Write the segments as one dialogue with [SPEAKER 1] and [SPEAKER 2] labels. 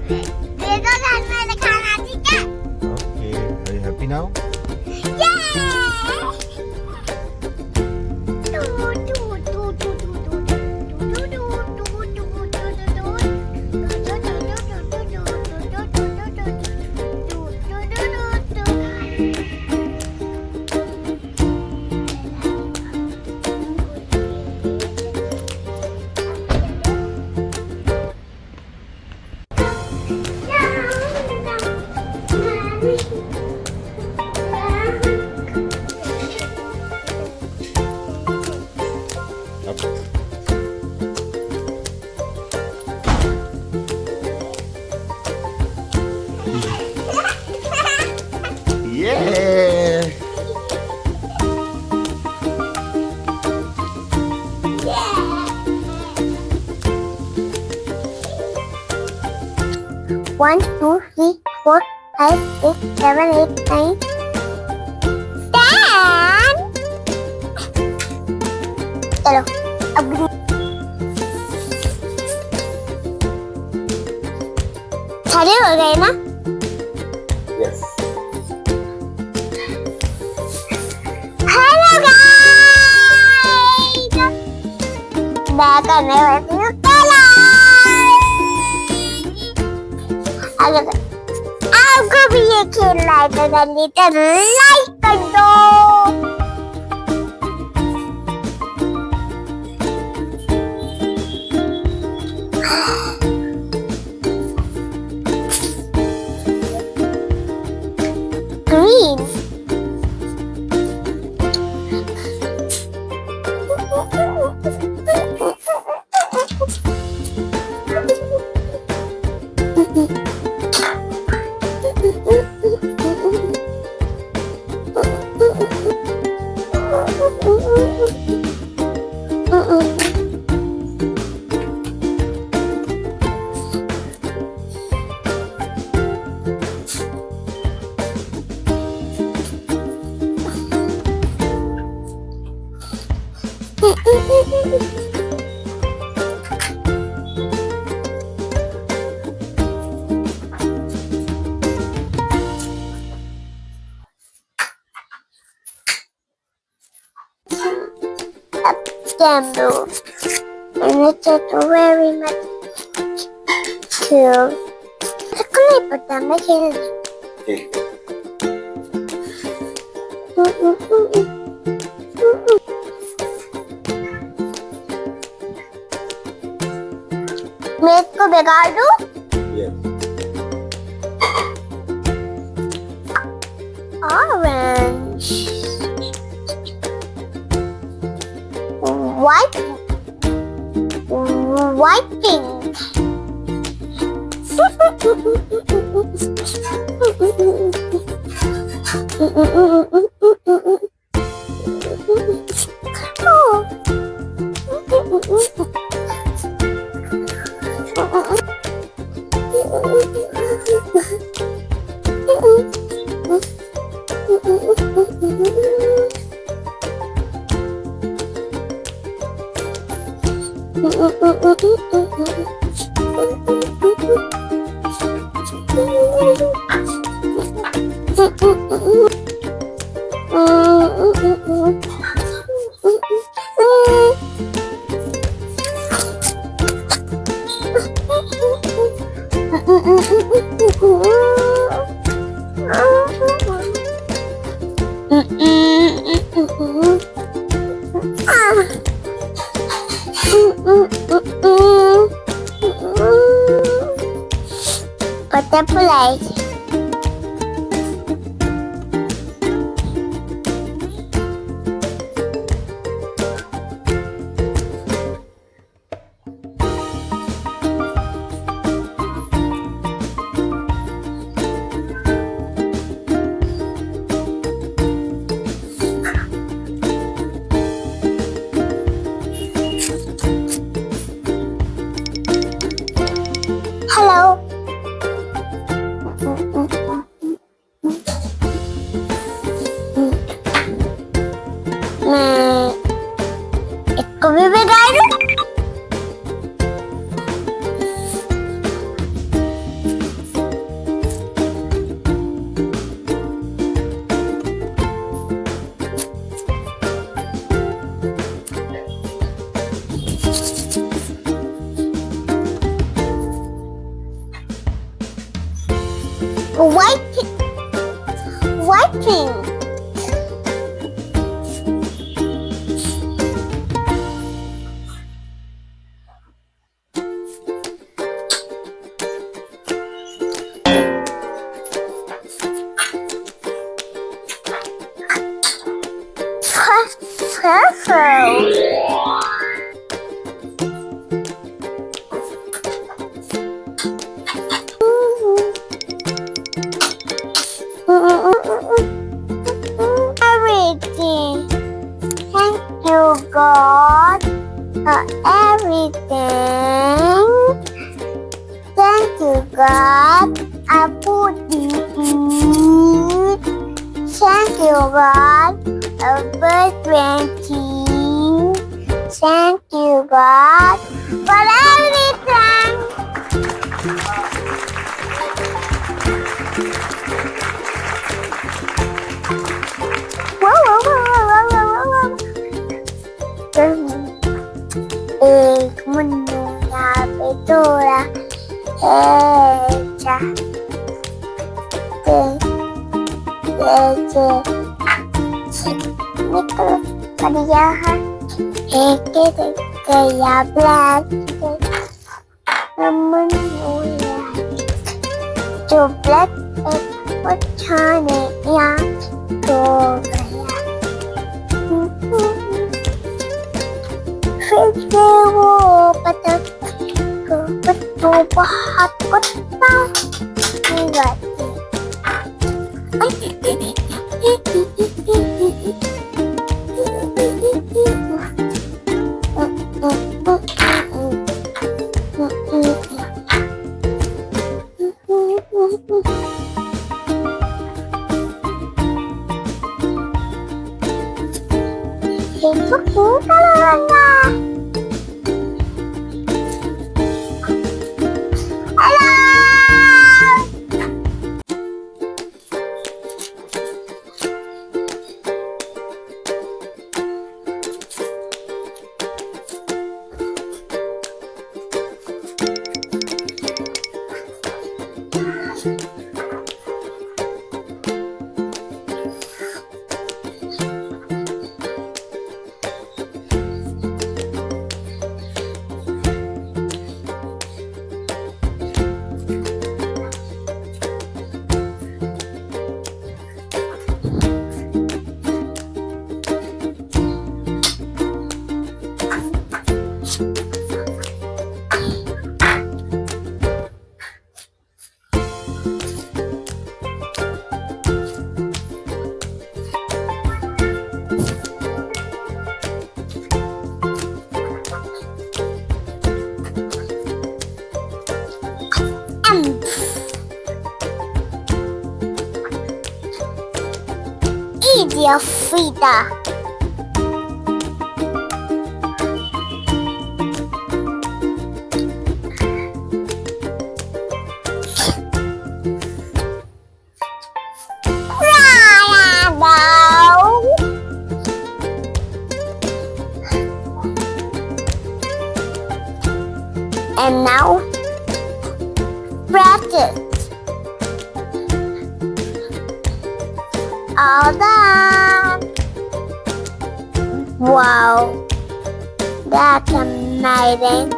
[SPEAKER 1] दे दो घर में खाना, ठीक है?
[SPEAKER 2] Okay, are you happy now? Yeah!
[SPEAKER 1] One, two, three, four, 5, 6, 7, 8, 9, 10. चलो अब सारे हो गए ना?
[SPEAKER 2] Yes.
[SPEAKER 1] हेलो गाइस, मैं करने वाली हूँ अगर आपको भी ये खेलना है तो जल्दी से लाइक कर दो। Green Scandal. And it took very much to clip it and make it.
[SPEAKER 2] Okay.
[SPEAKER 1] मैं इसको बिगाड़ दूं?
[SPEAKER 2] Yes.
[SPEAKER 1] Orange. White. White pink. Butterfly. Hello. मैं इसको भी बिगाड़ दूं? Wiping. Everything. Thank you, God, for everything. Thank you, God. I put the eat. Thank you, God. A bird 20. Thank you, God, for everything. एक मुन्नू यहाँ पे तोड़ा है चा निकल पर यहाँ एक गया ब्लैक मुन्नू जो ब्लैक उठाने यहाँ तो गया फिर से वो बतख को बहुत कुत्ता Idia Frida. And now, practice. All done. Wow, that's amazing.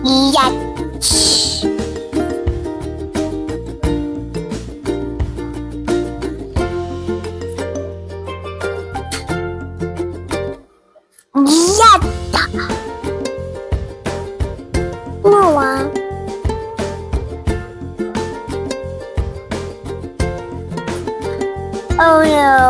[SPEAKER 1] Yes. No one. Oh no.